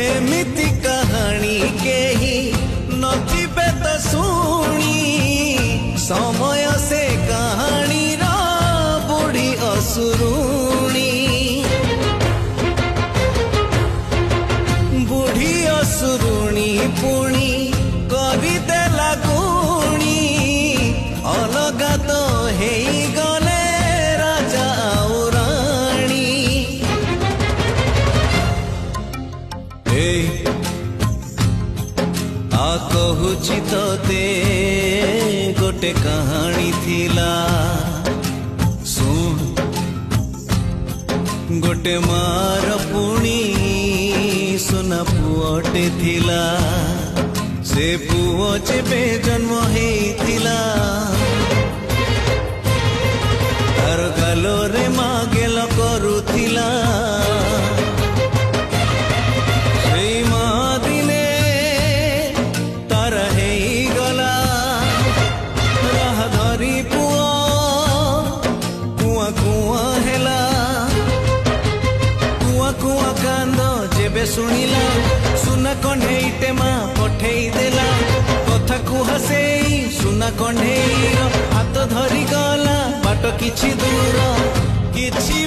एमिति कहानी केही नथिबे तो शुणी समय से कहानी रा बुढ़ी असुरुणी बुढ़ी असुरुणी पुणी कविते लगुणी अलगा तो हेई गले राजा और राणी आ कहूची तोते गोटे कहानी थिला सुन गोटे मार पुणी सुना पुअटे थिला से पुओ जेबे जन्म हेइथिला तार गालोरे मागेल करुथिला सेई मा दिने तार हेइगला राह धरी पुओ कुआ कुआ हेला कुआ कुआ कांद जेबे सुनिला सुना कण्ढेईटे मा पठेई देला कथा को हसेई सुना कण्ढेईर हाथ धरी गला बाट किछि दूर किछि